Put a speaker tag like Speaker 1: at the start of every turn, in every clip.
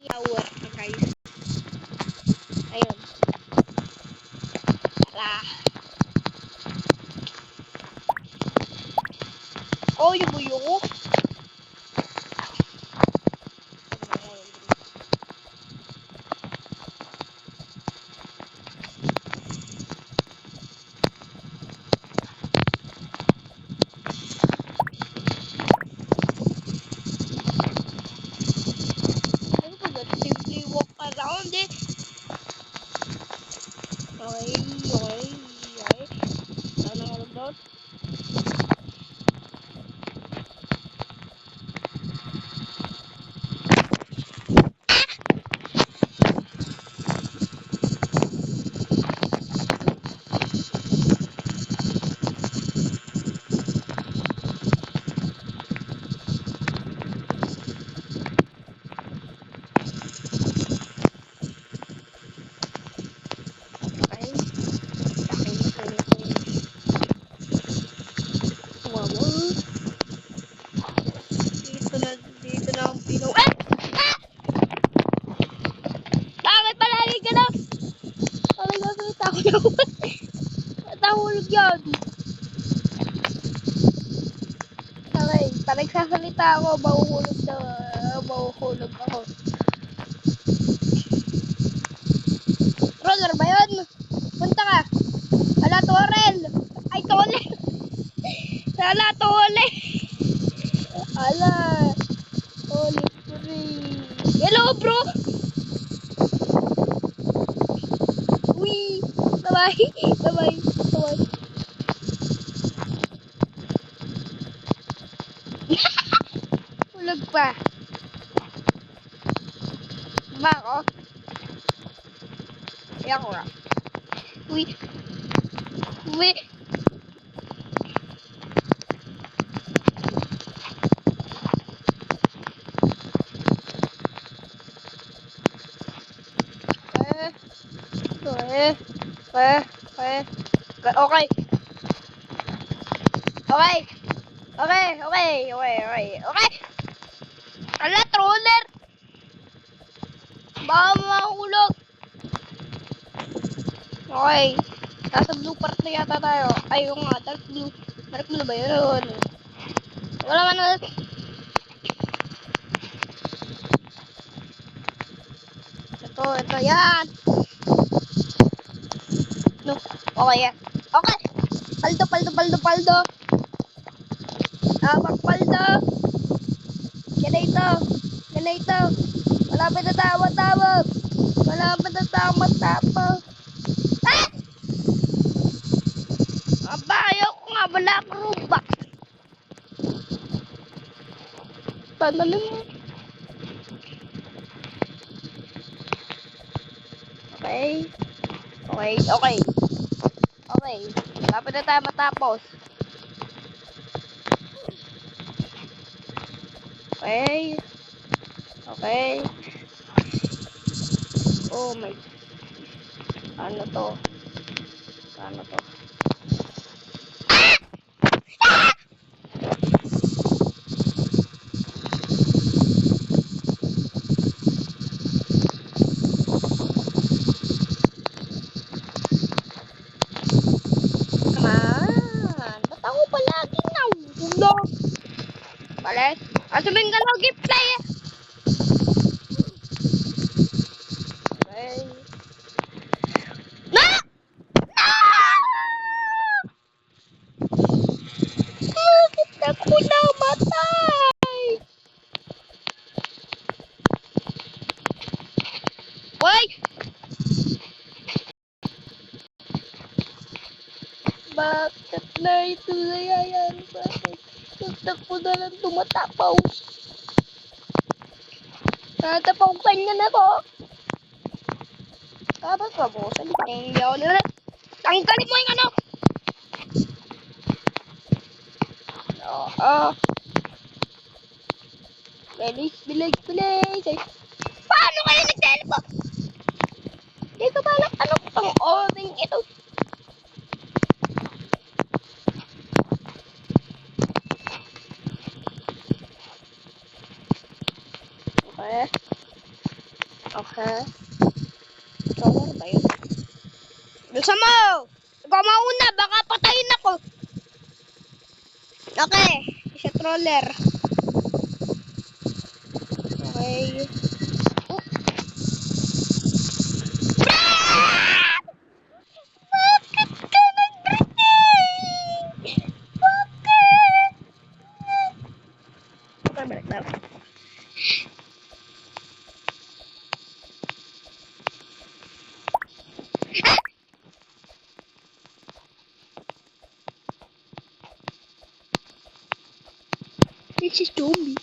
Speaker 1: Tower na guys. Ayun. Tara. Oh, yung buyo ko. Ano ba that? Simply walk around it. Okay. Ano nga lang doon? Okay. Wow. Dito na ang pinaw. Ah! Ah! Bakit palagi ka na? Bakit nasalita ko na? Natahulog yan. Okay, pag nagsasalita ako, mahuhulog ako. Roller ba yun? Punta ka. Ala, Torel. Ay, Tole. Ala, Tole. Ala. Tole, free. Hello, bro. Uy. Bye-bye. Bye-bye. Bye-bye. Hulog pa. Mako. Ayan ko nga. Uy. Uy. Okay. Ala, troller. Baka mahulog. Okay. Nasa blue part na yata tayo. Ay, yung nga. Dark blue. Dark blue ba yun? Wala man na. Ito. Yan. No. Okay, yan. Okay. Paldo. Paldo. Ganito. Malapit na tawag. Ah! Ayaw ko nga. Wala akong Robux. Tandalin mo. Okay. Malapit na tayo matapos. Okay. Oh my. Ano to? Ba't ako palagi nahulog? Balik. Asuming ka lang play. Okay. No! Bakit ako namatay? Hoy! Bakit na ito nangyayari sa akin? Nagtakbo na lang tumatapaw. Natapawsan niya na ako. Tapos pabusan. Tangyaw na. Tanggalin mo yung ano. Bilis. Paano kayo nag-teleport? Hindi ko balak ano pang oring ito. Okay. Okay. Controller ba yun? Bilisan mo! Ikaw mauna, baka patayin ako. Okay, isa troller. Okay. Oh. Bakit ka nag-break? Bakit? Okay, balik na. This is zombie.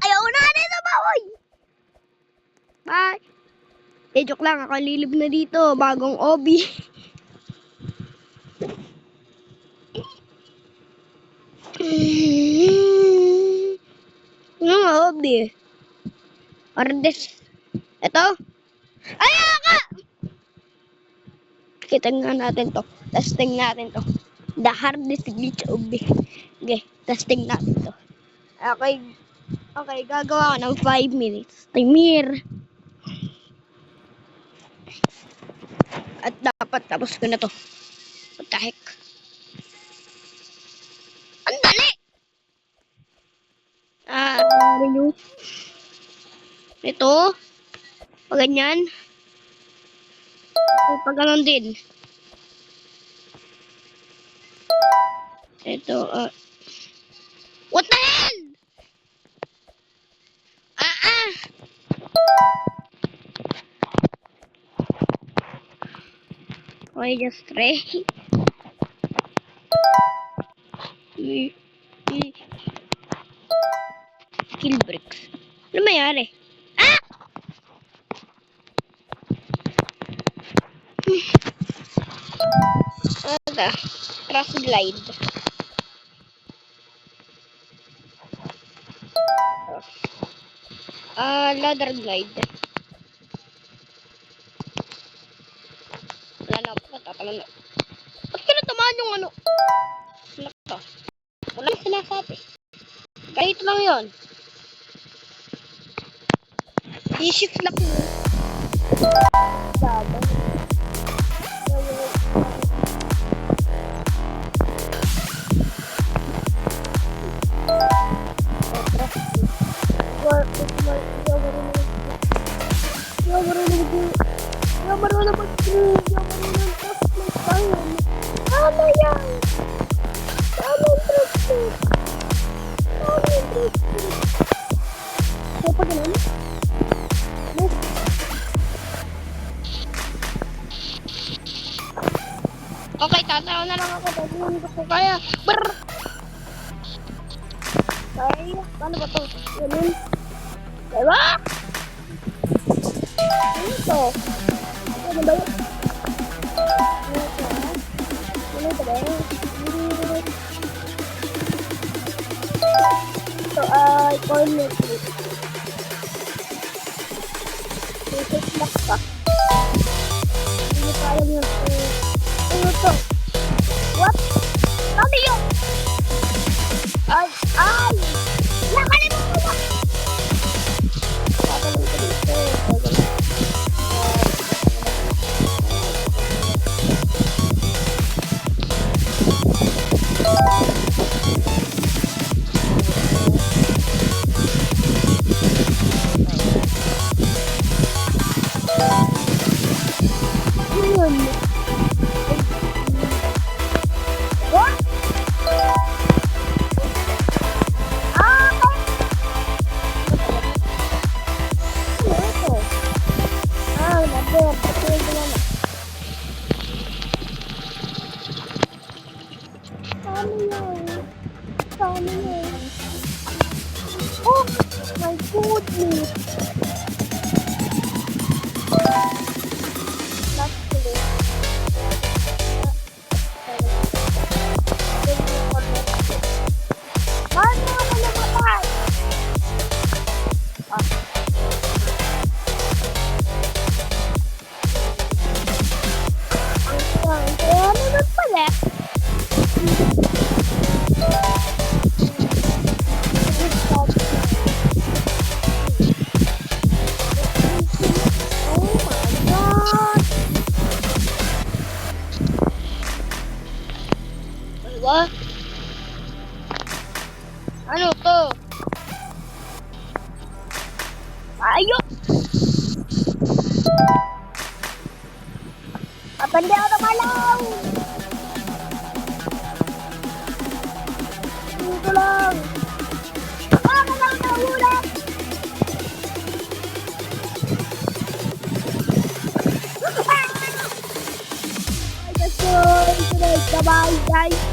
Speaker 1: Ayaw na nito, baboy! Bye! Joke lang, ako lilib na dito. Bagong obi. Ano nga obi? Ardes. Ito? Ayaw ka! Kita nga natin to. Testing natin to. The hardest glitch obi. Okay, testing natin to. Okay, gagawa ko ng 5 minutes. Timer. At dapat tapos ko na to. What the heck? Ang dali! Menu. Ito. Pag ganyan. Pag ganon din. Ito, what the hell? Okay, just try. Kill bricks. Ano mayari? Ano? Trust glide. Ladder glide. Wala na, natatalo na. Ba't ka natamaan yung ano? Ano to? Wala na sinasabi. Ganito lang yun. I-shift lock mo. Daban. Okay, tatawa na lang ako. Dahil hindi ko kaya. Brrr! Kaya, paano ba ito? Ganun. Diba? Ano ito? Ano ba yun? Ano ito ba yun? Ito ay corner clip. Reset lock pa. Hindi pa alam yun. Ano ito? What? Ano yun? Ay! Nakalimutan ko na! Tatanong ko dito. Yun. What? Oh my goodness! Luckily. Paano ako Dalawa? Ano to? Ayun! Kapandi ako ng malaw! Dito lang! Bakit ako nahulat? Bye guys! Bye guys!